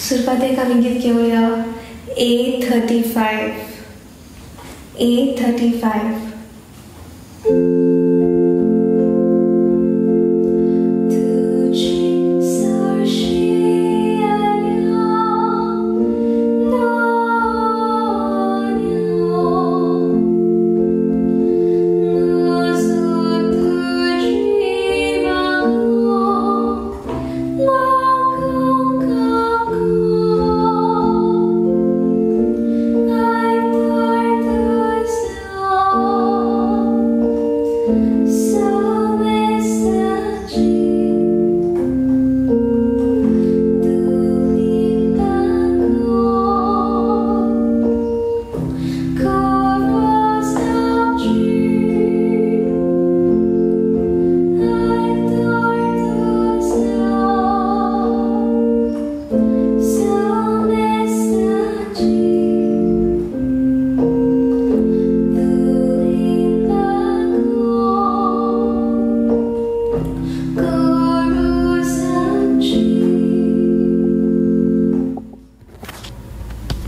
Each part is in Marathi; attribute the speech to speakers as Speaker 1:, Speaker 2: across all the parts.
Speaker 1: सुरपातेक आमी गीत घेवया A35.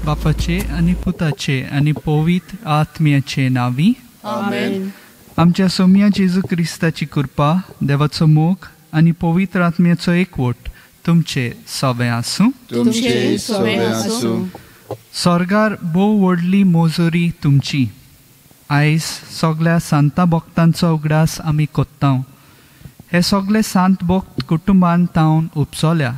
Speaker 2: बापाचे आणि पुताचे आणि पवित्र आत्म्याचे नावी
Speaker 3: आमेन.
Speaker 2: आमच्या सोम्या जेजू क्रिस्ताची कृपा, देवाचो मोग आणि पवित्र आत्म्याचो एकवट तुमचे सवे आसूं. स्वर्गार भोव व्हडली मोजोरी तुमची. आयज सगळ्या सांता भक्तांचो उगडास आमी कोत्ता. हे सगळे सांत भक्त कुटुंबान तावन उपसोल्या.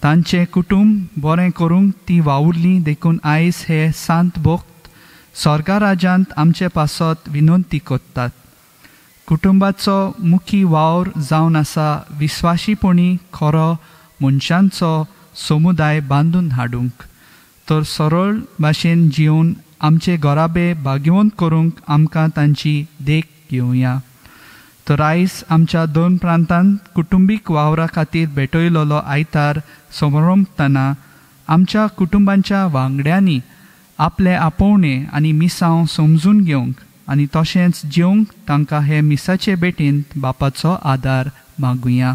Speaker 2: तांचे कुटुंब बरें करूंक ती वावुरली देखून आयज हे सांत भक्त स्वर्गा राज्यांत आमचे पासत विनंती कोत्तात. कुटुंबाचो मुखी वावर जावन आसा विस्वाशीपणी खरो मनशांचो समुदाय बांदून हाडूंक. तर सरळ भाशेन जिवन आमचे घराबे भाग्यवंत करूंक आमकां तांची देख घेवया. तर आयज आमच्या 2 प्रांतांत कुटुंबीक वावरा खातीर भेटयलोलो आयतार समारंभतना आमच्या कुटुंबांच्या वांगड्यांनी आपले आपोवणे आनी मिसांव समजून घेवंक आनी तशेंच जेवंक तांकां हे मिसाचे भेटेंत बापाचो आदार मागुया.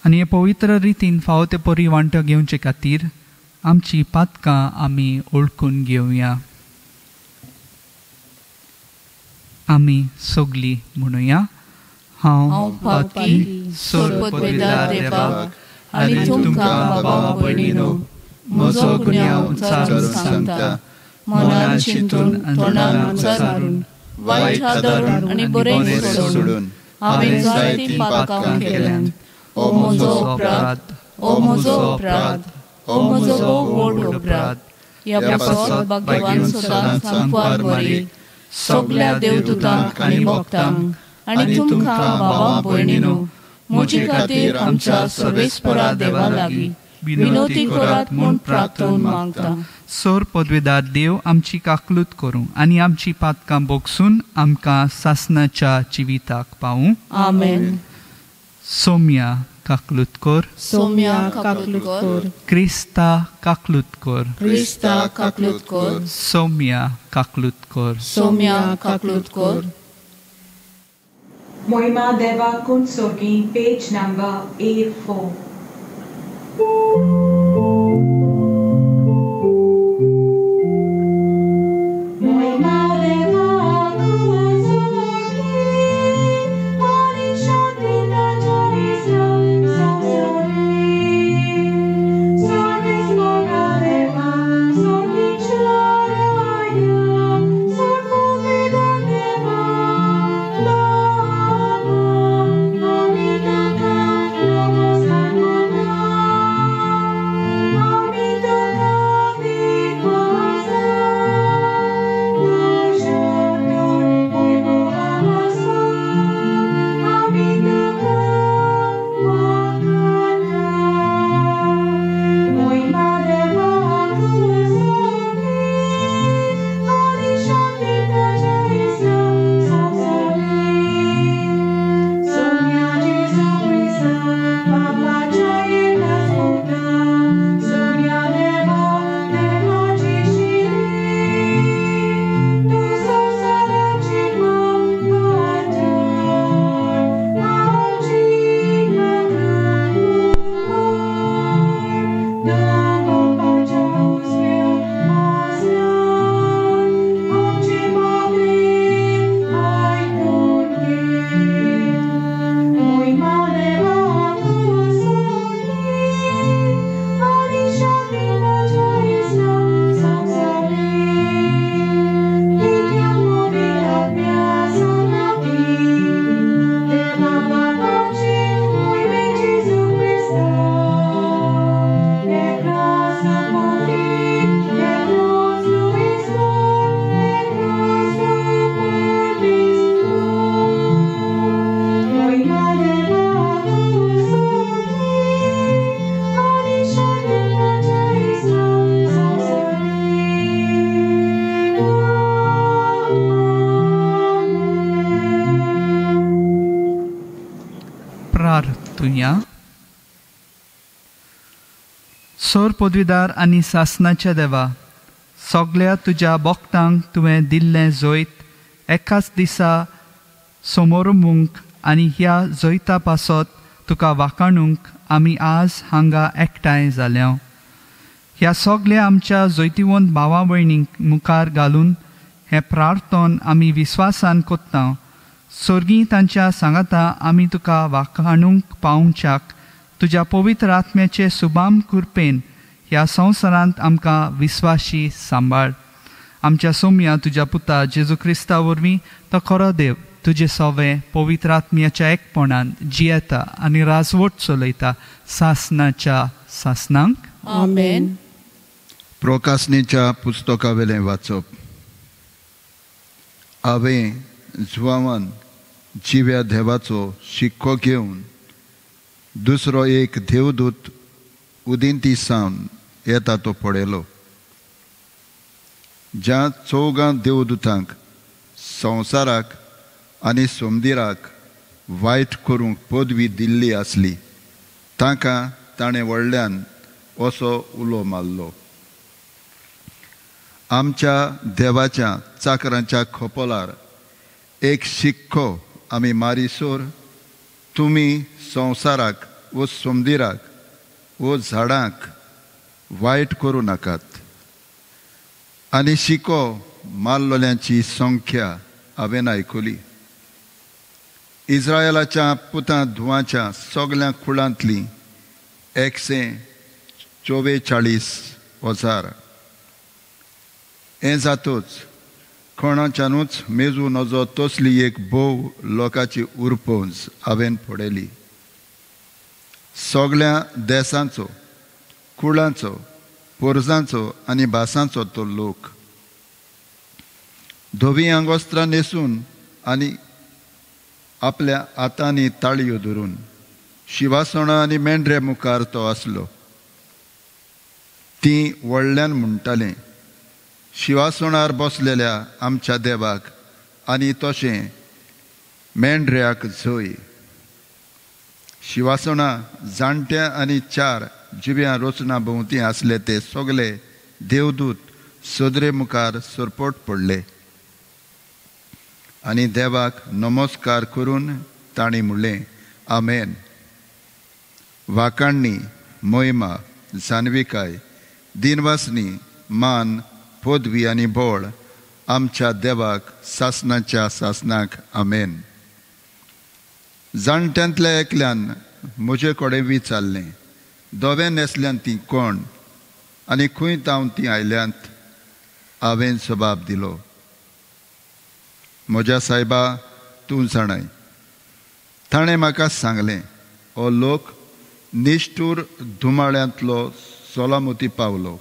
Speaker 2: आनी हे पवित्र रितीन फावो ते परी वांटो घेवचे खातीर आमची पातकां आमी ओळखून घेवया. आमी सगळीं म्हणुया. हांव पातकी सोरपतवेदार देवाक आनी तुमकां भावा भयणीनो म्हजो गुन्यांव उचारून सांगता. मनान चिंतून तोंडान उच्चारून वायट आदर आनी बरें सोडून हांवें जायतीं पातकां केल्यांत. ओ म्हजो अपराध, ओ म्हजो अपराध, ओ म्हजो व्हड अपराध. ह्या पासत भाग्यवान सदांच सांगपार बरी सगळ्या देवदूतांक आनी भक्तांक आनी तुमकां भावा भयणीनो म्हजे खातीर आमच्या सर्वेस्परा देवा लागीं विनोती करात म्हूण प्रार्थना मागता. सोर पदवेदार देव आमची काकलूत करूं आनी आमची पातकां बोगसून आमकां सासणाच्या जिविताक पावूं.
Speaker 3: आमेन.
Speaker 2: सोम्या काकलूत कर.
Speaker 3: सोम्या काकलूत कर.
Speaker 2: क्रिस्ता काकलूत कर.
Speaker 3: क्रिस्ता काकलूत कर.
Speaker 2: सोम्या काकलूत कर.
Speaker 3: सोम्या काकलूत कर.
Speaker 4: Moima Deva Kunsorgi, page number A4.
Speaker 2: मागुया. सोर पदवीदार आनी सासनाच्या देवा, सगळ्या तुज्या भक्तांक तुवें दिल्लें जैत एकाच दिसा समोरुंक आनी ह्या जैता पासत तुका वाखाणूंक आमी आज हांगा एकठांय जाल्या. ह्या सगळ्या आमच्या जैतिवंत भावा भयणींक मुखार घालून हें प्रार्थन आमी विस्वासान कोत्ता. सर्गी तांच्या सांगाता आमी तुका वाखाणूंक पावच्याक तुज्या पवित्र आत्म्याचे सुबाम कृपेन ह्या संवसारांत आमकां विस्वाशी सांबाळ. आमच्या सोम्या तुज्या पुता जेजू क्रिस्ता वरवीं तो खरो देव तुजे सवे पवित्र आत्म्याच्या एकपणान जियेता आनी राजवट चलयता सासनाच्या सासनांक.
Speaker 3: आमेन.
Speaker 1: प्रकाशनेच्या पुस्तका वेलें वाचप. हांवें जुवावान जिव्या देवाचो शिक्को घेवन दुसरो एक देवदूत उदिंती सावन येता तो पळयलो. ज्या चौगां देवदूतांक संवसाराक आनी सोमदिराक वायट करूंक पदवी दिल्ली आसली तांकां ताणें व्हडल्यान असो उलो मारलो. आमच्या देवाच्या चाकरांच्या खोपोलार एक शिक्को आमी मारिसोर तुमी संवसाराक वो सोमदिराक वो झाडांक वायट करूं नाकात. आनी शिक्को मारलोल्यांची संख्या हांवें आयकली. इस्रायलाच्या पुतां धुवाच्या सगळ्या कुळांतली 144,000. हें जातूच कोणाच्यानूच मेजू नजो तसली एक भोव लोकांची उरपोंज हांवें पळयली. सगळ्या देशांचो कुळांचो पोरजांचो आनी भासांचो तो लोक धोवी आंगोस्त्रां न्हेसून आनी आपल्या हातांनी ताळयो धरून शिवासणां आनी मेंढरे मुखार तो आसलो. ती व्हडल्यान म्हणटालें, शिवासणार बसलेल्या आमच्या देवाक आनी तशें मेंढऱ्याक झय. शिवासणां जाणट्या आनी 4 जिव्या रचना भोंवती आसले ते सगळे देवदूत सदरे मुखार सरपट पडले आनी देवाक नमस्कार करून तांणी म्हणलें, आमेन. वाखाणणी, मोहिमा, जाणविकाय, दिनवासनी, मान, पदवी आनी बोळ आमच्या देवाक सासनाच्या सासनाक. आमेन. जाणट्यांतल्या एकल्यान म्हजे कडेन विचारलें, दोवें न्हेसल्यान ती कोण आनी खंय तावन ती आयल्यांत? हांवें जबाब दिलो, म्हज्या सायबा तूं जाणाय. ताणें म्हाका सांगलें, हो लोक निश्ठूर धुमाळ्यांतलो सोलामती पावलो.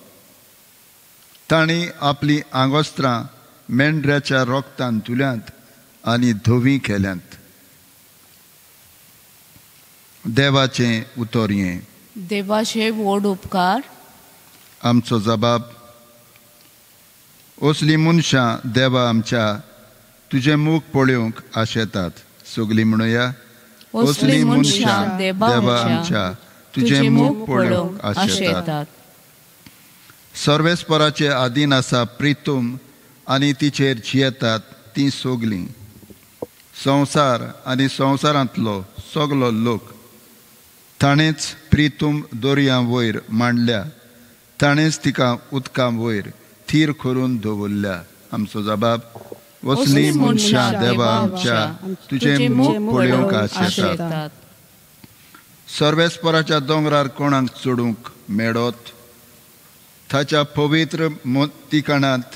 Speaker 1: तांणी आपली आंगोस्त्रां मेंढऱ्याच्या रोगतान तुल्यांत आनी धोवी केल्यांत. देवाचें उतर हें.
Speaker 3: देवाचे व्हड उपकार.
Speaker 1: आमचो जबाब, असलीं मनशां देवा आमच्या तुजें मूख पळोवंक आशेतात. सगलीं म्हणुया, असलीं मनशां देवा आमच्या तुजें मूख पळोवंक आशेतात. सर्वेस्पराचे आदीन आसा प्रितूम आनी तिचेर जियेतात तीं सगलीं. संवसार आनी संवसारांतलो सगलो लोक ताणेंच प्रितूम दर्या वयर मांडल्या. ताणेंच तिका उदकां वयर थीर करून दवरल्या. आमचो जबाब, असलीं मनशां देवा आमच्या तुजें मूख पळोवंक आशेतात. सर्वेस्पराच्या दोंगरार कोणाक चडूंक मेळत? ताच्या पवित्र ठिकाणांत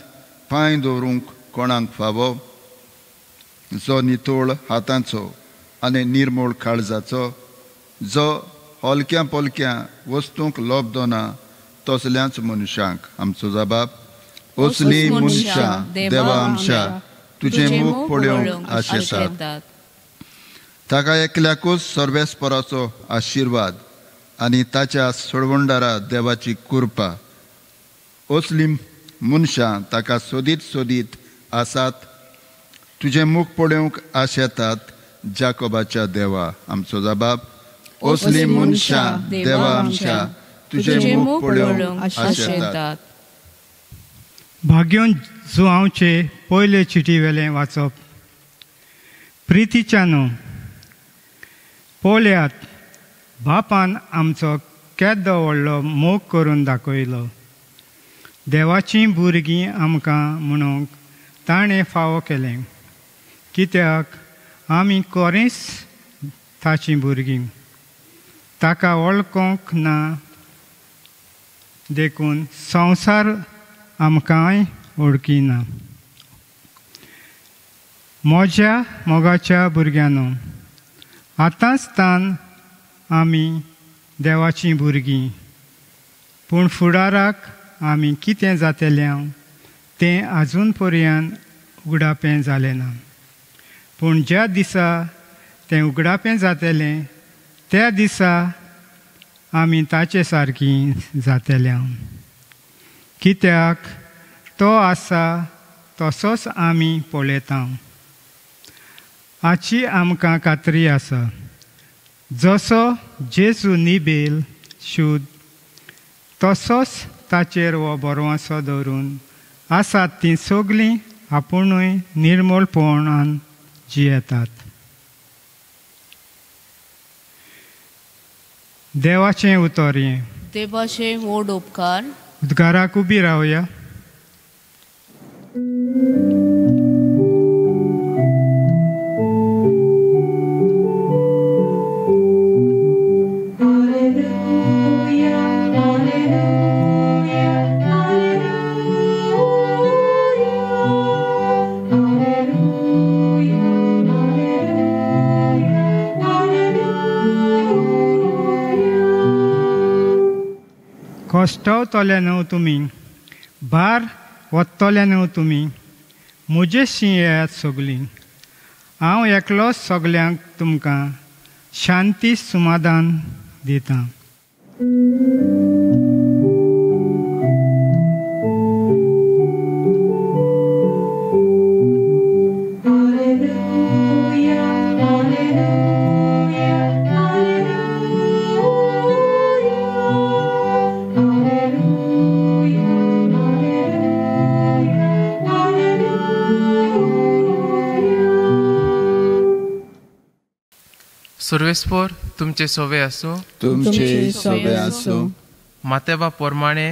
Speaker 1: पांय दवरूंक कोणाक फावो? जो नितोळ हातांचो आनी निर्मळ काळजाचो, जो हलक्या पलक्या वस्तूंक लोबदो ना तसल्याच मनशांक. आमचो जबाब, असलीं मनशां देवा आमच्या तुजें मूख पळोवंक आशेतात. ताका एकल्याकूच सर्वेस्पराचो आशिर्वाद आनी ताच्या सोडवणदारा देवाची कृपा. असलीं मनशां ताका सोदीत सोदीत आसात, तुजें मूख पळोवंक आशेतात. जाकोबाच्या देवा. आमचो जबाब, असली मनशां देवा आमच्या तुझे मुख पळोवंक आशेतात.
Speaker 5: भाग्योन जुआंवचे पयले चिटी वेलें वाचप. प्रितीच्यानो, पळयात, बापान आमचो केदो व्हडलो मोग करून दाखयलो. देवाचीं भुरगीं आमकां म्हणूंक ताणें फावो केलें, कित्याक आमी खरेंच ताचीं भुरगीं. ताका वळखोंक ना देखून संवसार आमकांय वळखीना. म्हज्या मोगाच्या भुरग्यांनो, आतांच तान आमी देवाचीं भुरगीं, पूण फुडाराक आमी कितें जातलें तें आजून पर्यंत उगडापें जालें ना. पूण ज्या दिसा तें उगडापें जातलें त्या दिसा आमी ताचे सारकीं जातले, कित्याक तो आसा तसोच आमी पळयता. हाची आमकां खात्री आसा, जसो जेजू निबेल शुद्ध तसोच ताचेर हो बरवासो दवरून आसात तीं सगळीं आपुणूय निर्मळपणान जियेतात. देवाचें उतर हें.
Speaker 3: देवाचे व्हड उपकार.
Speaker 5: उद्गाराक उबी रावया. कश्टावतले न्हू तुमी, भार वतले न्हू तुमी, म्हजेशी येयात सगळीं. हांव एकलोच सगल्यांक तुमकां शांती समाधान दितां.
Speaker 6: सर्वेस्पोर तुमचे सोवे आसूं.
Speaker 1: तुमचे सोबे आसूं.
Speaker 6: मातेबा पोरमाणे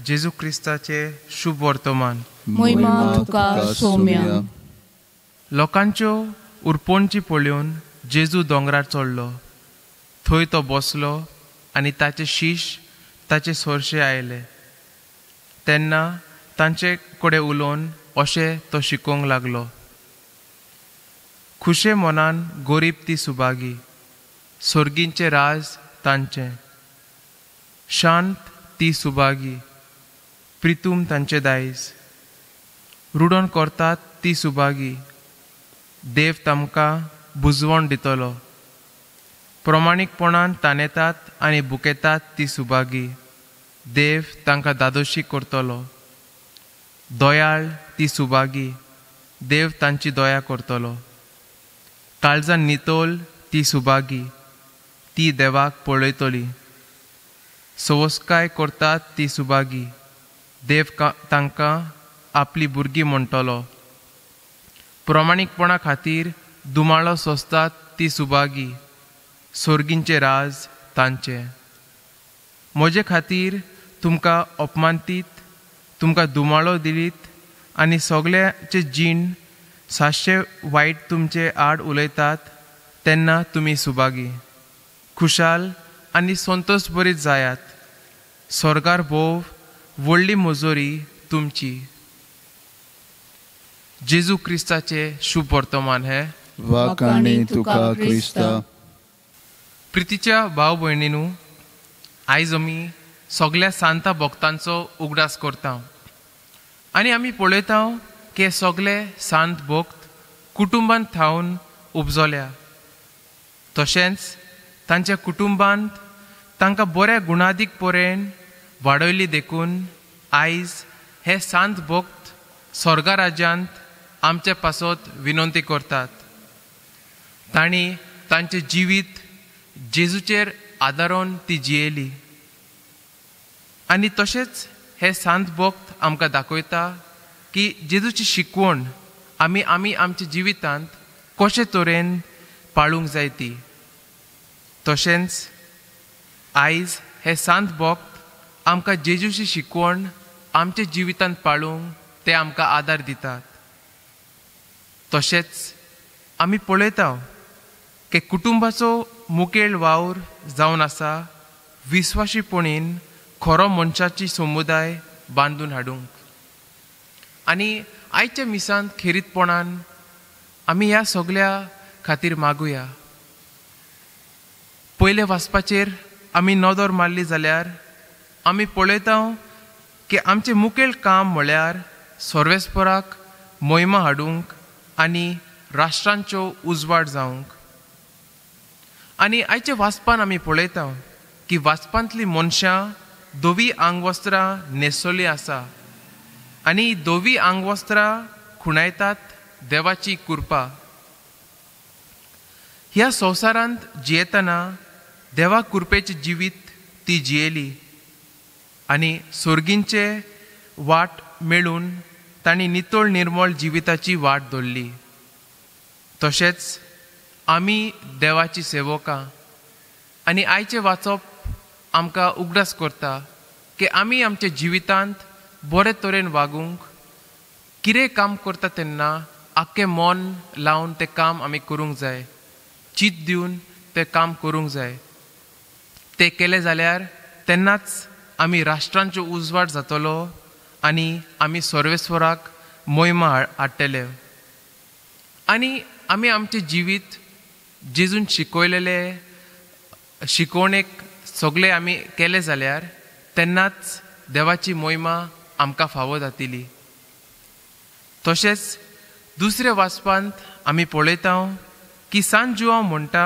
Speaker 6: जेजू क्रिस्ताचे शुभ वर्तमान.
Speaker 3: महिमा तुका सौम्या.
Speaker 6: लोकांच्यो उरपोणची पळोवन जेजू दोंगरार चडलो. थंय तो बसलो आनी ताचे शिश ताचे सोरशे आयले. तेन्ना तांचे कडेन उलोवन अशें तो शिकोवंक लागलो. खुशे मनान गरीब ती सुभागी, स्वर्गींचे राज तांचें. शांत ती सुभागी, प्रितूम तांचे दायज. रुडोन करतात ती सुभागी, देव तांकां बुजवण दितलो. प्रमाणीकपणान ताणेतात आनी बुकेतात ती सुभागी, देव तांकां दादोशी करतलो. दयाळ ती सुभागी, देव तांची दया करतलो. काळजान नितोल ती सुभागी, ती देवाक पळयतली. सवस्काय करतात ती सुभागी, देव तांकां आपली भुरगीं म्हणटलो. प्रमाणीकपणा खातीर दुमाळो सोंसतात ती सुभागी, स्वर्गींचे राज तांचें. म्हजे खातीर तुमकां अपमानतीत, तुमकां दुमाळो दिलीत आनी सगळ्याचे जीण सातशे वायट तुमचे आड उलयतात, तेन्ना तुमी सुभागी. खुशाल आनी संतोश बरीत जायात. स्वर्गार भोव व्हडली मजोरी तुमची. जेजू क्रिस्ताचे शुभ वर्तमान हे.
Speaker 1: वाकाणी तुका क्रिस्ता.
Speaker 6: प्रितीच्या भाव भयणीनू, आयज आमी सगळ्या सांता भक्तांचो उगडास करता आनी आमी पळयता की सगळे सांत भक्त कुटुंबांत थावन उपजल्या. तशेंच तांच्या कुटुंबांत तांकां बऱ्या गुणादीक परेन वाडयली देखून आयज हे सांत भक्त स्वर्गा राज्यांत आमचे पासत विनंती करतात. तांणी तांचें जिवीत जेजूचेर आदारून ती जियेली. आनी तशेंच हे सांत भोक्त आमकां दाखयता की जेजूची शिकवण आमी आमच्या जिवितांत कशे तरेन पाळूंक जाय ती. तशेंच आयज हे सांत भोक्त आमकां जेजूची शिकवण आमच्या जिवितांत पाळूंक ते आमकां आदार दितात. तशेंच आमी पळयता की कुटुंबाचो मुखेल वावर जावन आसा विस्वाशीपणीन खरो मनशाची समुदाय बांदून हाडूंक. आनी आयच्या मिसांत खेरीतपणान आमी ह्या सगळ्या खातीर मागुया. पयले वाचपाचेर आमी नदर मारली जाल्यार आमी पळयता की आमचें मुखेल काम म्हळ्यार सर्वेस्पराक मोहिमा हाडूंक आनी राष्ट्रांच्यो उजवाड जावंक. आनी आयच्या वाचपान आमी पळयता की वाचपांतलीं मनशां दोवी आंगवस्त्रां न्हेसोली आसा आनी दोवी आंगवस्त्रां खुणायतात देवाची कृपा. ह्या संवसारांत जियेतना देवा कृपेचें जिवीत ती जियेली आनी सोर्गींचे वाट मेळून तांणी नितळ निर्मळ जिविताची वाट धरली. तशेंच आमी देवाची सेवकां आनी आयचें वाचप आमकां उगडास करता की आमी आमच्या जिवितांत बरे तरेन वागूंक कितें काम करता तेन्ना आख्खें मन लावन तें काम आमी करूंक जाय, चीत दिवन तें काम करूंक जाय. तें केलें जाल्यार तेन्नाच आमी राष्ट्रांचो उजवाड जातलो आनी आमी सर्वेस्वराक मोहिमा हाडटले. आनी आमी आमचें जिवीत जेजून शिकयलेले शिकवणेक सगळे आमी केले जाल्यार तेन्नाच देवाची मोहिमा आमकां फावो जातली. तशेंच दुसऱ्या वाचपांत आमी पळयता की सांत जुआंव म्हणटा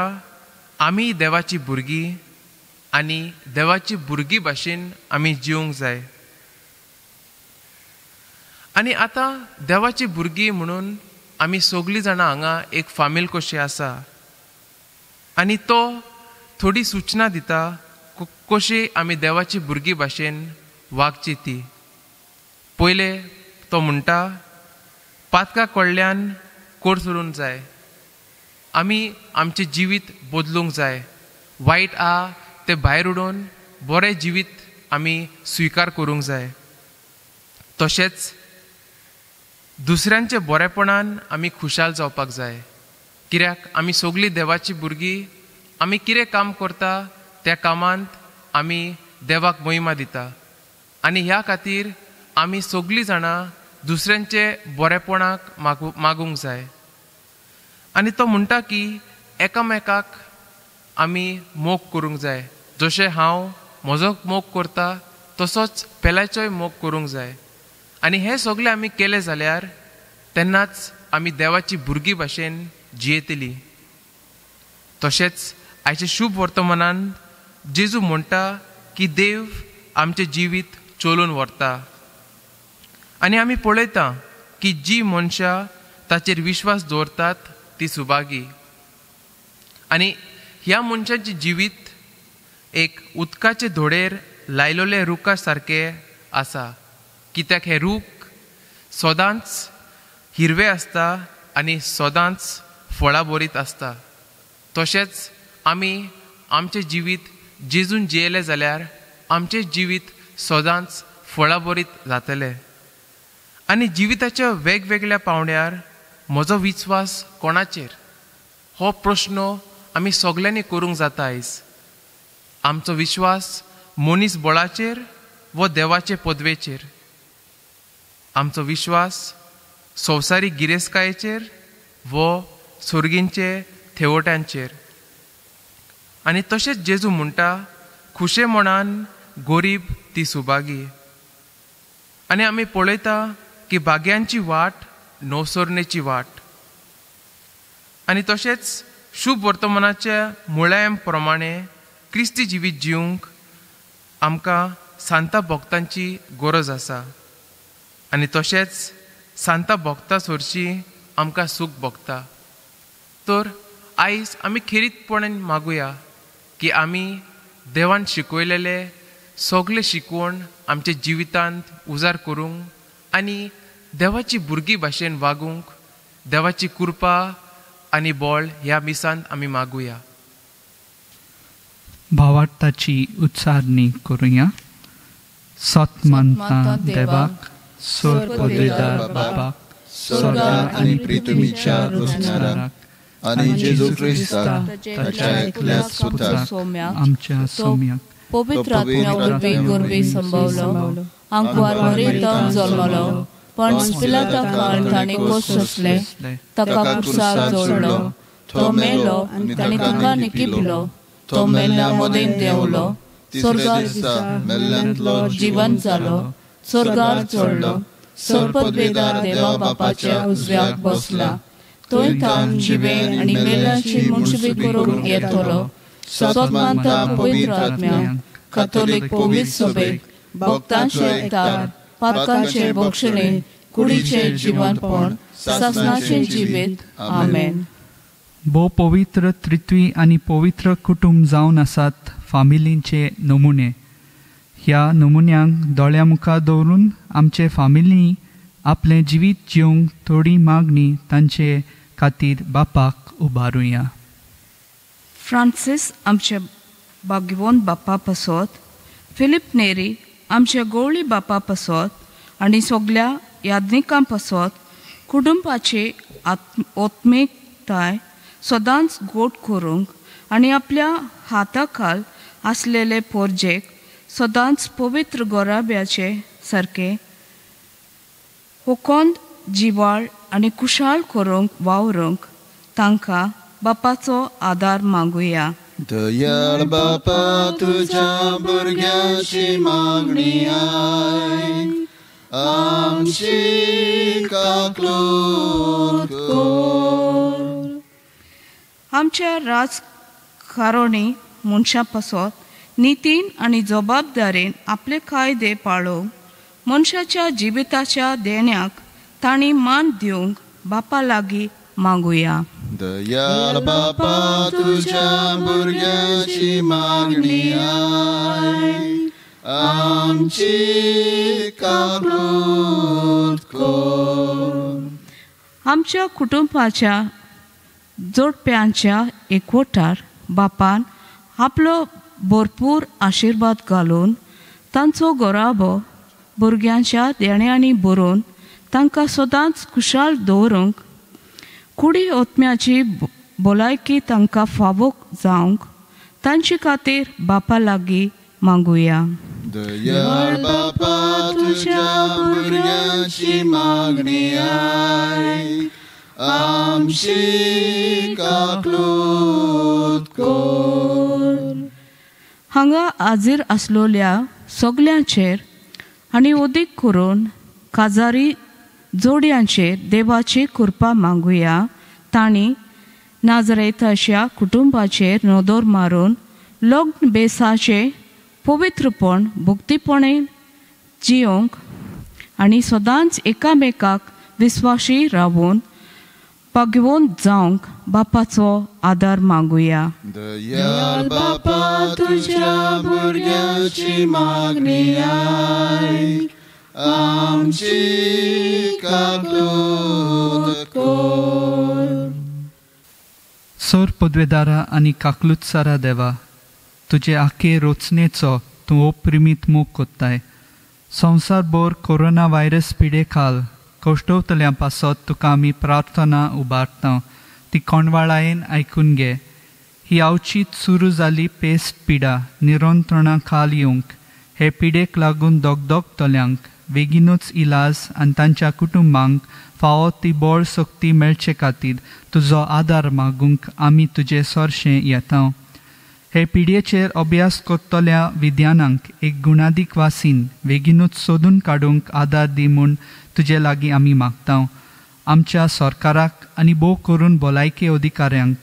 Speaker 6: आमी देवाची भुरगीं आनी देवाची भुरगीं भाशेन आमी जिवंक जाय. आनी आतां देवाची भुरगीं म्हणून आमी सगळीं जाणां हांगा एक फामील कशी आसा आनी तो थोडी सूचना दिता कशी आमी देवाची भुरगीं भाशेन वागची ती. पयले तो म्हणटा पातका कडल्यान कोड सोडूंक जाय. आमी आमचें जिवीत बदलूंक जाय. वायट आहा तें भायर उडोवन बरें जिवीत आमी स्विकार करूंक जाय. तशेंच दुसऱ्यांच्या बरेपणान आमी खुशाल जावपाक जाय. कित्याक आमी सगळीं देवाची भुरगीं आमी कितें काम करता त्या कामांत आमी देवाक मोहिमा दिता आनी ह्या खातीर आमी सगळीं जाणां दुसऱ्यांचे बरेपणाक मागूंक जाय. आनी तो म्हणटा की एकामेकाक आमी मोग करूंक जाय. जशें हांव म्हजो मोग करता तसोच पेल्याचोय मोग करूंक जाय. आनी हें सगळें आमी केलें जाल्यार तेन्नाच आमी देवाची भुरगीं भाशेन जियेतलीं. तशेंच आयच्या शुभ वर्तमानान जेजू म्हणटा की देव आमचें जिवीत चलोवन व्हरता आनी आमी पळयता की जी मनशां ताचेर विश्वास दवरतात ती सुभागी. आनी ह्या मनशांचें जिवीत एक उदकाचे धोडेर लायलोले रुखा सारकें आसा. कित्याक हे रूख सदांच हिरवे आसता आनी सदांच फळां बरीत आसता. तशेंच आमी आमचें जिवीत जेजून जियेलें जाल्यार आमचें जिवीत सदांच फळां बरीत जातलें. आनी जिविताच्या वेगवेगळ्या पावंड्यार म्हजो विश्वास कोणाचेर हो प्रश्न आमी सगळ्यांनी करूंक जाता. आयज आमचो विश्वास मनीस बळाचेर वो देवाचे पदवेचेर. आमचो विश्वास संवसारी गिरेस्कायेचेर वो सुर्गींचे थेवट्यांचेर. आनी तशेंच जेजू म्हणटा खुशे मनान गरीब ती सुभागी. आनी आमी पळयता की भाग्यांची वाट नवसरणेची वाट. आनी तशेंच शुभ वर्तमानाच्या मुळायम प्रमाणे क्रिस्ती जिवीत जिवंक आमकां सांता भक्तांची गरज आसा. आनी तशेंच सांता भक्तां सोरची आमकां सूख भोगता. तर आयज आमी खेरीतपणान मागुया की आमी देवान शिकयलेले सगळे शिकवण आमच्या जिवितांत उजार करूंक आनी देवाची भुरगीं भाशेन वागूंक देवाची कृपा आनी बळ ह्या मिसांत आमी मागुया.
Speaker 2: भावार्थाची उच्चारणी करूया. सत मानता देवाक, सोर पदवीदार बापाक, स्वर्गाक आनी पृथ्वीच्या रचणाराक
Speaker 1: आनी जेजू क्रिस्ताक ताच्या एकल्याच सुताक
Speaker 2: आमच्या सौम्याक
Speaker 3: पवित्र आत्म्या वरवीं गर्भी संभवलो, आंकवार मरीतान जल्मलो, पण पिलाता काळ ताणें कोस सोंसले, ताका कुर्सार जोडलो, तो मेलो आनी ताणें ताका निकिपलो, तो मेल्ल्या मदेन देंवलो, स्वर्गार मेल्ल्यांतलो जिवंत जालो, स्वर्गार चडलो, सर्पदवेदार देवा बापाच्या उजव्याक बसला, थंय तावन जिवें आनी मेल्ल्यांची मुनशिबी करूंक येतलो. सतमानता पवित्र आत्म्याक, कॅथोलीक पवित्र सभेक, भक्तांचे एकठार, पातकांचे भक्षणे, कुडीचे जिवंतपण, सासणाचे जिवीत. आमेन.
Speaker 2: भोव पवित्र त्रित्वी आनी पवित्र कुटुंब जावन आसात फामिलींचे नमुने. ह्या नमुन्यांक दोळ्या मुखार दवरून आमचे फामिली आपलें जिवीत जिवंक थोडी मागणी तांचे खातीर बापाक उबारुया.
Speaker 7: फ्रांसीस आमचे भाग्यवंत बापा पासत, फिलिप नेरी आमचे गवळी बापा पासत आनी सगळ्या याज्ञिकां पासत कुटुंबाची आत्मीकताय सदांच गोड करूंक आनी आपल्या हाताखाल आसलेले पोरजेक सदांच पवित्र गोराब्याचे सारके होकोंद जिवाळ आनी कुशाळ करूंक वावरूंक तांकां बापाचो आदार मागुया.
Speaker 1: दयाळ बापा तुझ्या भुरग्याची मागणी आयक, आमची काकलूत कर.
Speaker 7: आमच्या राजकारणी मनशां पासत नितीन आनी जबाबदारेन आपले कायदे पाळोवंक मनशाच्या जिविताच्या देण्याक तांणी मान दिवंक बापा लागीं मागुया.
Speaker 1: दयाळ बापा तुझ्या भुरग्याची मागणी आयक, आमची काकलूत कर.
Speaker 7: आमच्या कुटुंबाच्या जोडप्यांच्या एकवटार बापान आपलो भरपूर आशिर्वाद घालून तांचो गोराबो भुरग्यांच्या देण्यांनी भरून तांकां सदांच खुशाल दवरूंक कुडी ओतम्याची भलायकी तांकां फावो जावंक तांचे खातीर बापा लागीं मागुया.
Speaker 1: दयाळ बापा तुझ्या भुरग्याची मागणी आयक, आमची काकलूत कर.
Speaker 7: हांगा हाजीर आसलोल्या सगल्यांचेर आनी उदीक करून काजारी जोडयांचेर देवाची कृपा मागुया. तांणी नाजरेताच्या कुटुंबाचेर नदर मारून लग्न बेसाचे पवित्रपण भक्तीपणेन जियोंक आनी सदांच एकामेकाक विस्वाशी रावून भाग्यवंत जावंक बापाचो आदार मागुया.
Speaker 1: दयाळ बापा तुझ्या भुरग्याची मागणी आयक, आमची काकलूत कर.
Speaker 2: सोर पदवेदारा आनी काकलुतसारा देवा, तुजे आखे रोचनेचो तूं अप्रिमीत मोग कोत्ताय. संवसारभर कोरोना व्हायरस पिडे खाल कश्टवतल्यां पासत तुका आमी प्रार्थना उबारता. ती कोणवाळायेन आयकून घे. ही अवचीत सुरू जाली पेस्ट पिडा निरंत्रणा खाल येवंक हे पिडेक लागून दोगदोगतल्यांक बेगीनूच इलाज आनी तांच्या कुटुंबांक फावो ती बळ शक्ती मेळचे खातीर तुजो आदार मागूंक आमी तुजें सोरशें येता. हे पिडयेचेर अभ्यास करतल्या विद्यानांक एक गुणादीक वासीन बेगीनूच सोदून काडूंक आदार दी म्हूण तुजे लागीं आमी मागता. आमच्या सरकाराक आनी भोव करून भलायकी अधिकाऱ्यांक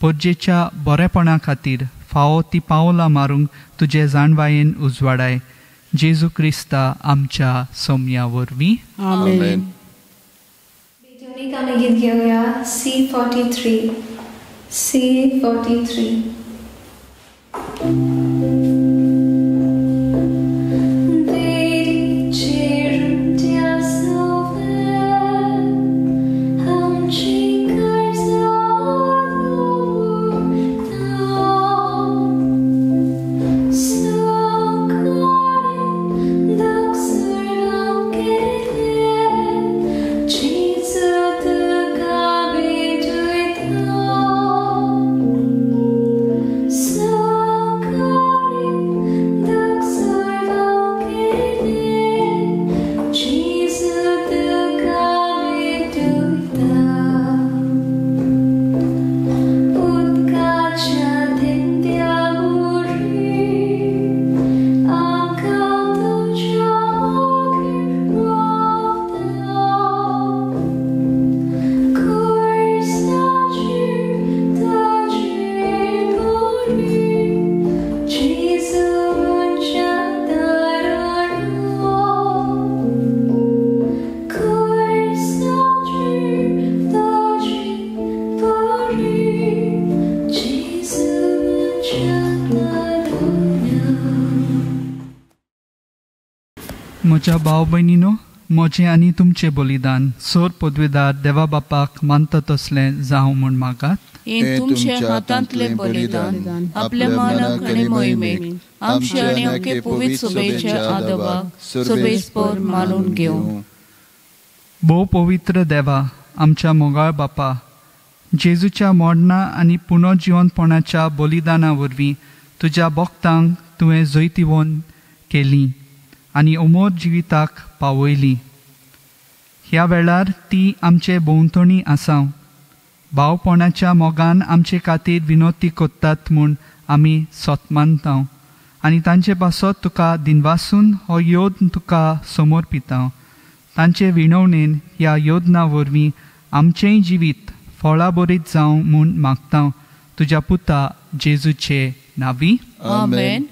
Speaker 2: पोरजेच्या बरेपणा खातीर फावो ती पावलां मारूंक तुजे जाणवायेन उजवाडाय. जेजू क्रिस्ता आमच्या सौम्या वरवीं.
Speaker 1: आमेन.
Speaker 8: बेटोनिक आमी गीत घेवया C43.
Speaker 2: म्हज्या भाव भयणीनो, म्हजें आनी तुमचें बलिदान सोर पदवीदार देवा बापाक मानता तसलें जावं म्हूण मागात.
Speaker 3: हे तुमचे हातांतले बलिदान आपल्या मानाक आनी मोहिमेक आमचे आनी अख्खे पवित्र सभेचे आदवाक सभेस्पर मानून घेवं.
Speaker 2: भोव पवित्र देवा, आमच्या मोगाळ बापा, जेजूच्या मोडना आनी पुनर्जिवनपणाच्या बलिदाना वरवीं तुज्या भक्तांक तुवें जैतिवंत केली आनी अमोर जिविताक पावयली. ह्या वेळार ती आमचे भोंवतणी आसां. भावपणाच्या मोगान आमचे खातीर विनोती कोत्तात म्हूण आमी सोतमानता आनी तांचे पासत तुका दिनवासून हो योद तुका समर्पिता. तांचे विणवणेन ह्या योजना वरवीं आमचेंय जिवीत फळां बरीत जावं म्हूण मागता तुज्या पुता जेजूचे नांवी.
Speaker 3: आमेन.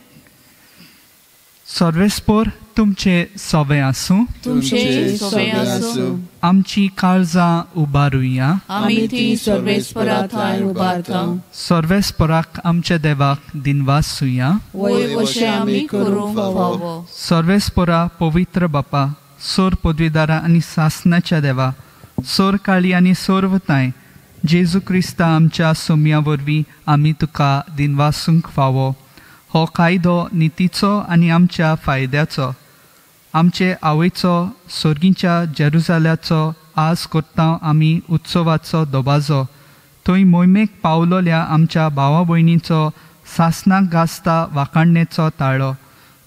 Speaker 2: सर्वेस्पर तुमचे सवे आसूं.
Speaker 3: तुमचे सवे आसूं.
Speaker 2: आमची काळजां उबारुया.
Speaker 3: आमी ती सर्वेस्परा थंय उबारता.
Speaker 2: सर्वेस्पराक आमच्या देवाक दिनवासूया.
Speaker 3: वय अशें आमी करूंक फावो.
Speaker 2: सर्वेस्परा पवित्र बापा, सोर पदवीदारा आनी सासनाच्या देवा, सोर काळी आनी सोर्वताय जेजू क्रिस्ता आमच्या सोम्या वरवीं आमी तुका दिनवासूंक फावो. हो कायदो नितीचो आनी आमच्या फायद्याचो. आमचे आवयचो सोर्गीच्या जेरुजाल्याचो आज करता आमी उत्सवाचो दोबाजो. थंय मोहिमेक पावलोल्या आमच्या भावा भयणीचो सासनाक गाजता वाखाणणेचो ताळो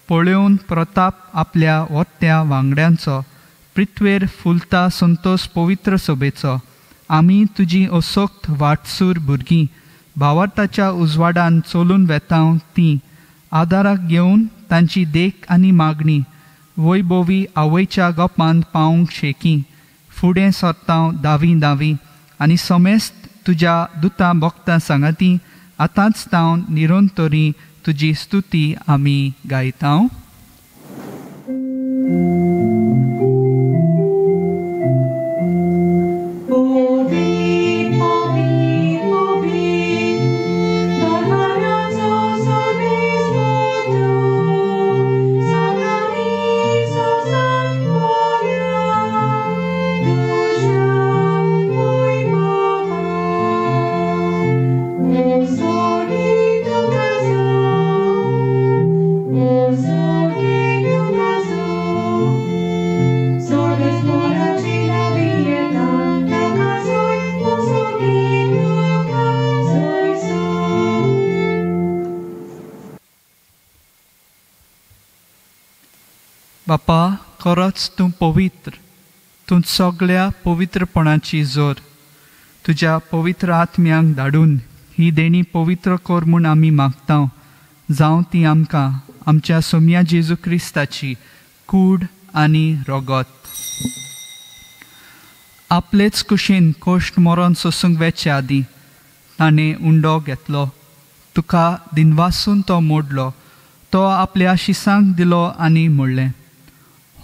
Speaker 2: पळोवन प्रताप आपल्या वत्त्या वांगड्यांचो पृथ्वेर फुलता संतोश पवित्र सभेचो. आमी तुजी असोक्त वाटसूर भुरगीं भावार्थाच्या उजवाडान चलून वेता ती आदाराक घेवन तांची देख आनी मागणी वैभवी आवयच्या गोपांत पावंक शेकी फुडें सरता दावी दावी आनी समेस्त तुज्या दुता भक्तां सांगाती आतांच तावन निरंतरी तुजी स्तुती आमी गायता. बापा, खरोच तूं पवित्र. तूं सगळ्या पवित्रपणाची जोर. तुज्या पवित्र आत्म्यांक धाडून ही देणी पवित्र कर म्हूण आमी मागता. जावं ती आमकां आमच्या सोम्या जेजू क्रिस्ताची कूड आनी रोगत. आपलेच कुशीन कोश्ट मरण सोसूंक वेचे आदी ताणें उंडो घेतलो. तुका दिनवासून तो मोडलो. तो आपल्या शिसांक दिलो आनी म्हणलें,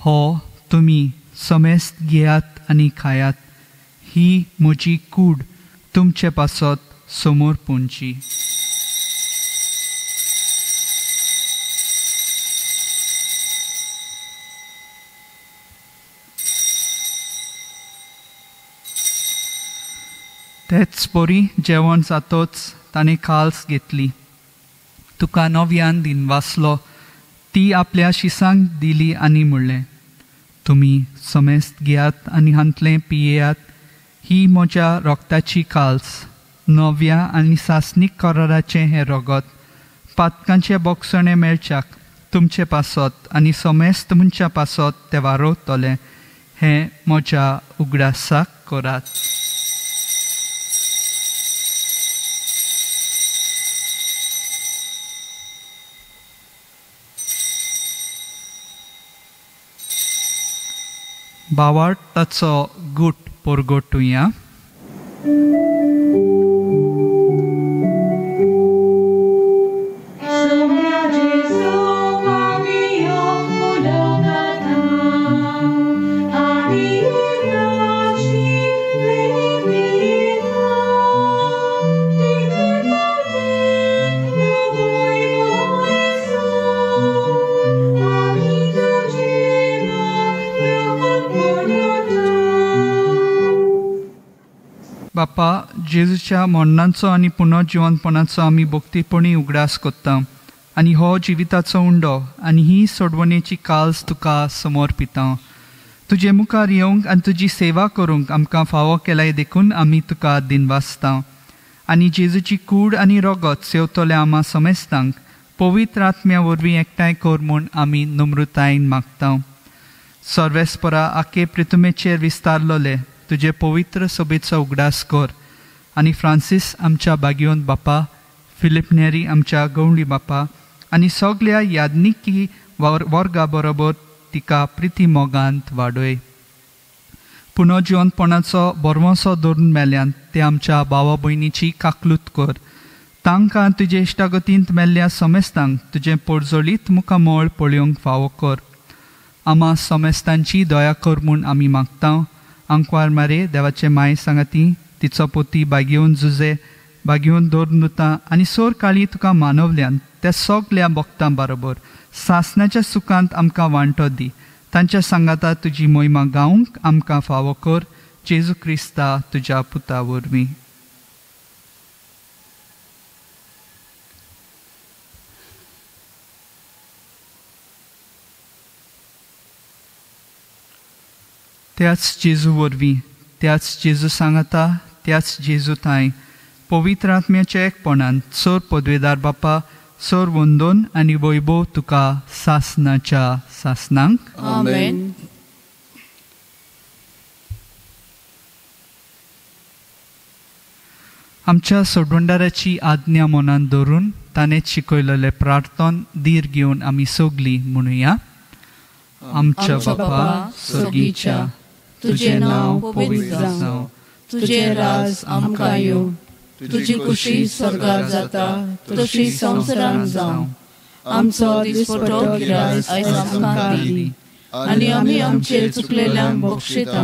Speaker 2: हो तुमी समेस्त घेयात आनी खायात. ही म्हजी कूड तुमचे पासत समोर पोंची. तेच बरी जेवण जातोच ताणें काल्स घेतली. तुका नव्यान दिन वाचलो ती आपल्या शिसांक दिली आनी म्हणलें, तुमी समेस्त घेयात आनी हांतलें पियेयात. ही म्हज्या रोगताची काल्स, नव्या आनी सासनीक कराराचें हें रगत. पातकांचे बोगसणे मेळच्याक तुमचे पासत आनी समेस्त मनच्या पासत ते वारोवतले. हें म्हज्या उगडासाक करात. बावार्ड ताचो गूट पोरगोटुया. बापा, जेजूच्या मरणाचो आनी पुनर्जिवनपणाचो आमी भक्तीपणी उगडास कोत्ता आनी हो जिविताचो उंडो आनी ही सोडवणेची काल्स तुका समर्पिता. तुजे मुखार येवंक आनी तुजी सेवा करूंक आमकां फावो केल्याय देखून आमी तुका दिनवासता. आनी जेजूची कूड आनी रगत सेवतल्या आम्हा समेस्तांक पवित्र आत्म्या वरवीं एकठांय कर म्हूण आमी नम्रतायेन मागता. सर्वेस्परा आखे पृथ्वीचेर विस्तारलोले तुजे पवित्र सभेचो उगडास कर आनी फ्रांसीस आमच्या बागयोन बापा, फिलिप नेरी आमच्या गवळी बापा आनी सगळ्या याज्ञिकी वर्गा बरोबर तिका प्रिती मोगांत वाडय. पुनर्जिवनपणाचो बरवंसो धरून मेल्यान ते आमच्या भावा भयणीची काकलूत कर. तांकां तुजे इश्टागतींत मेल्ल्या समेस्तांक तुजें पडजळीत मुखामळ पळोवंक फावो कर. आम्हा समेस्तांची दया कर म्हूण आमी मागता. आंकवार मारे देवाचे माय सांगाती, तिचो पोती बागेवन झुजे बागेवन दोरनुता आनी सोर काळी तुका मानवल्यान त्या सगळ्या भक्तां बरोबर सासणाच्या सुखांत आमकां वांटो दी. तांच्या सांगाता तुजी मोहिमा गावंक आमकां फावो कर. जेजू क्रिस्ता तुज्या पुता वरवीं. त्याच जेजू वरवीं, त्याच जेजू सांगाता, त्याच जेजू ताय पवित्र आत्म्याच्या एकपणान सोर पदवेदार बापा, सोर वंदन आनी वैभव तुका सासनाच्या सासनांक.
Speaker 3: आमेन.
Speaker 2: आमच्या सोडवंडाराची आज्ञा मनान धरून ताणें शिकयलेले प्रार्थन धीर घेवन आमी सगळीं म्हणुया. आमच्या बापा सर्गीच्या, तुझे नाव पवित्र जावं, तुझे राज आमकां येवं, तुजी खुशी स्वर्गार जाता तशी संवसारांत जावं. आमचो दिसपटो गिराय आयज आमकां दी आनी आमी आमचेर चुकलेल्यांक बक्षिता,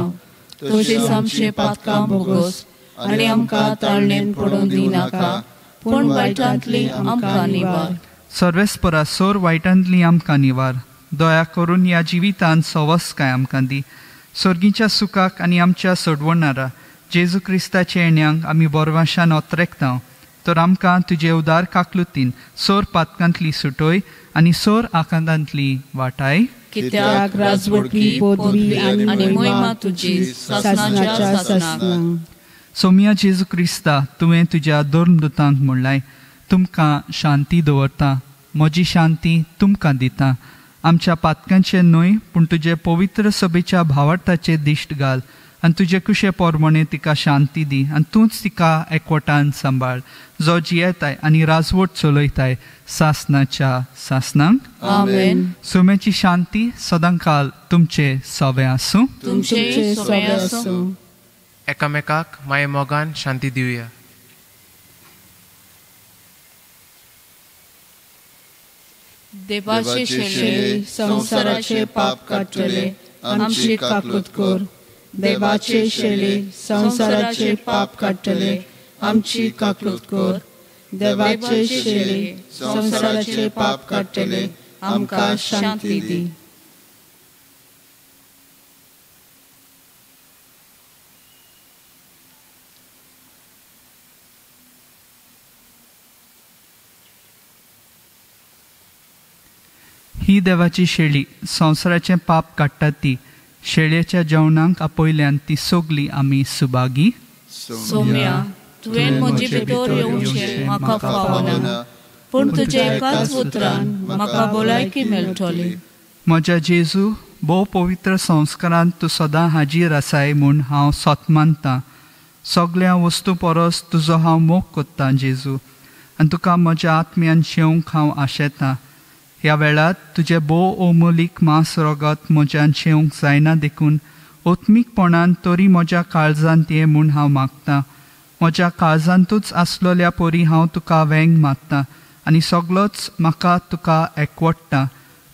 Speaker 2: तशीच आमचे पातकां भोगोस आनी आमकां ताळणेन पडूंक दिनाका, पूण वायटांतली आमकां निवार. सर्वेस्परा सोर वायटांतली आमकां निवार. दया करून ह्या जिवितांत सवस काय आमकां दी. सर्गीच्या सुखाक आनी आमच्या सोडवणारा जेजू क्रिस्ताच्या येण्याक आमी बोरवाशान ओत्रेकता. तर आमकां तुजे उदार काकलुतीन सोर पातकांतली सुटोय आनी सोर आकांतांतली वाटाय.
Speaker 3: कित्याक राजवटी, पदवी आनी महिमा तुजी सासनाच्या सासनाक.
Speaker 2: सोम्या जेजू क्रिस्ता, तुवें तुज्या धर्मदुतांक म्हणलाय, तुमकां शांती दवरता, म्हजी शांती तुमकां दिता. आमच्या पातकांचे न्हय पूण तुजे पवित्र सभेच्या भावार्थाचे दिश्ट घाल आनी तुजे कुशे पोरमणे तिका शांती दी आनी तूंच तिका एकवटान सांबाळ, जो जियेताय आनी राजवट चलयताय सासनाच्या सासनांक.
Speaker 3: आमेन.
Speaker 2: सोम्याची शांती सदांकाल तुमचे सवे आसूं.
Speaker 3: तुमचे सवे आसूं.
Speaker 6: एकामेकाक माये मोगान शांती दिवया.
Speaker 3: देवाचे शेळे संसाराचे पाप काडटले, आमची काकूत कर. देवाचे शेळे संसाराचे पाप काडटले, आमची काकूत कर. देवाचे शेळे संसाराचे पाप काडटले, आमकां शांती दी.
Speaker 2: ही देवाची शेळी संवसाराचें पाप काडटा ती शेळयेच्या जेवणाक आपयल्यान ती सोगली आमी सुभागी.
Speaker 3: सोम्या तुवें म्हजे भितर येवचें म्हाका फावना, पूण तुजे एकाच उतरान म्हाका भलायकी मेळटली.
Speaker 2: म्हज्या जेजू, भोव पवित्र संस्कारांत तूं सदां हाजीर आसाय म्हूण हांव सोत सगळ्या वस्तू परस तुजो हांव मोग कोत्ता जेजू, आनी तुका म्हज्या आत्म्यान शेवंक हांव आशेतां. ह्या वेळार तुजे भोव अमोलीक मांस रगत म्हज्यान शेवंक जायना देखून ओत्मीकपणान तरी म्हज्या काळजांत ये म्हूण हांव मागतां. म्हज्या काळजांतूच आसलोल्या परी हांव तुका वेंग मारतां आनी सगळोच म्हाका तुका एकवटता.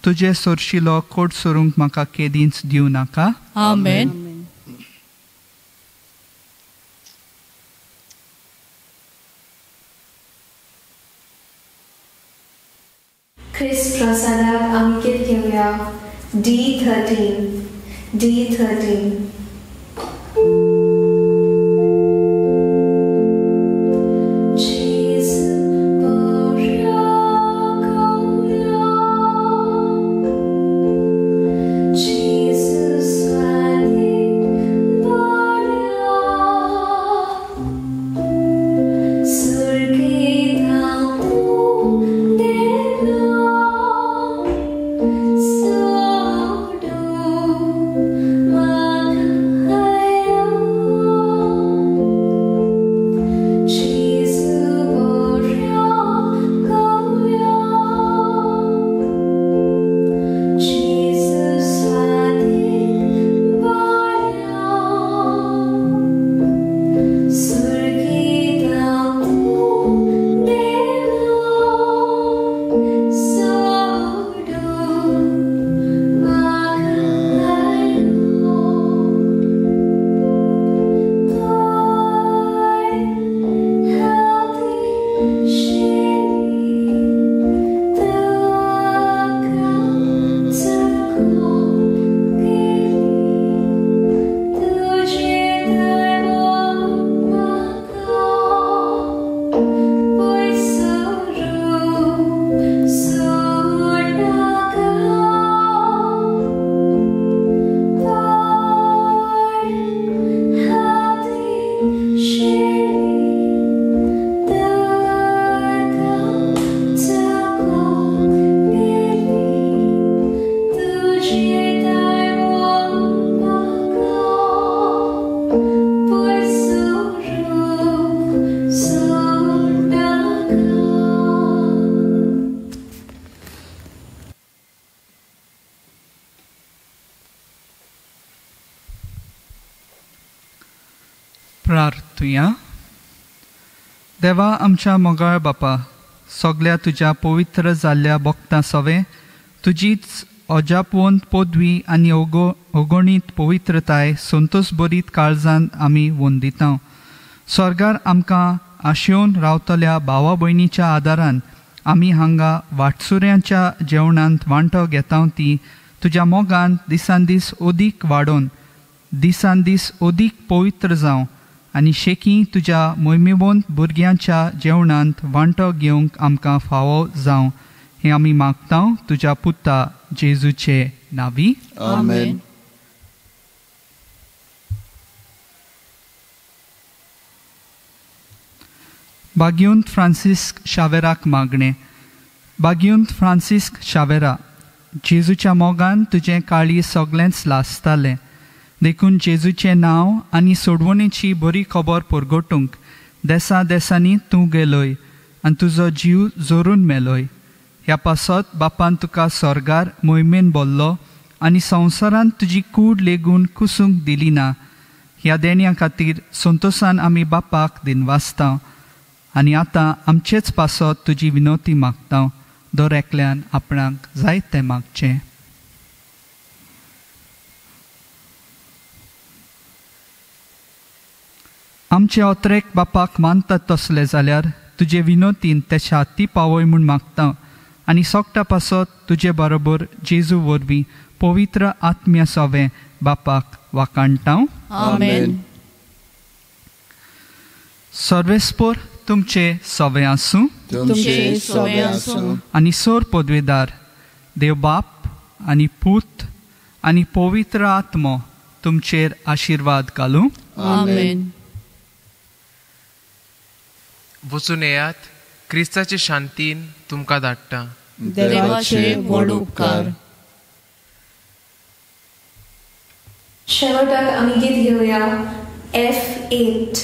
Speaker 2: तुजे सोरशिलो कोट सोरूंक म्हाका केदींच दिवं नाका.
Speaker 3: आमेन.
Speaker 8: ख्रिस्त प्रसादाक आमी कितें घेवया? D13.
Speaker 2: प्रार्थुया. देवा आमच्या मोगाळ बापा, सगळ्या तुज्या पवित्र जाल्ल्या भक्तां सवे तुजीच अजापवंत पदवी आनी अगणीत पवित्रताय संतोश बरीत काळजांत आमी वंदिता. स्वर्गार आमकां आशेवन रावतल्या भावा भयणीच्या आदारान आमी हांगा वाटसुऱ्यांच्या जेवणांत वांटो घेता ती तुज्या मोगान दिसान दीस ओदीक वाडोवन दिसान दीस ओदीक पवित्र जावं आनी शेकी तुज्या मोहिमेवंत भुरग्यांच्या जेवणांत वांटो घेवंक आमकां फावो जावं हें आमी मागता तुज्या पुता जेजूचे नांवी.
Speaker 3: आमेन.
Speaker 2: भाग्यवंत फ्रांसिस्क शावेराक मागणें. भाग्यवंत फ्रांसिस्क शावेरा, जेजूच्या मोगान तुजें काळी सगळेंच लासतालें देखून जेजूचें नांव आनी सोडवणेची बरी खबर परगटूंक देसा देसांनी तूं गेलोय आनी तुजो जीव जोरून मेलोय. ह्या पासत बापान तुका स्वर्गार मोहिमेन बोल्लो आनी संवसारांत तुजी कूड लेगून कुसूंक दिली ना. ह्या देण्या खातीर संतोशान आमी बापाक दिनवासता आनी आतां आमचेच पासत तुजी विनोती मागता. दर एकल्यान आपणाक जाय तें मागचें. आमचे ओत्रेक बापाक मानतात तसले जाल्यार तुजे विनोतीन तेच्या हाती पावय म्हूण मागता आनी सोगटा पासत तुजे बरोबर जेजू वरवीं पवित्र आत्म्या सवें बापाक वाकाणटा.
Speaker 3: आमेन.
Speaker 2: सर्वेस्पोर तुमचे सवें आसूं
Speaker 3: तुमचे सवें आसूं.
Speaker 2: आनी सोर पदवेदार देव बाप आनी पूत आनी पवित्र आत्मो तुमचेर आशिर्वाद घालूं.
Speaker 3: आमेन.
Speaker 6: वचून येयात, क्रिस्ताचे शांतीन तुमकां धाडटा.
Speaker 3: देवाचे व्हड उपकार.
Speaker 8: शेवटाक आमी गीत घेवया F8.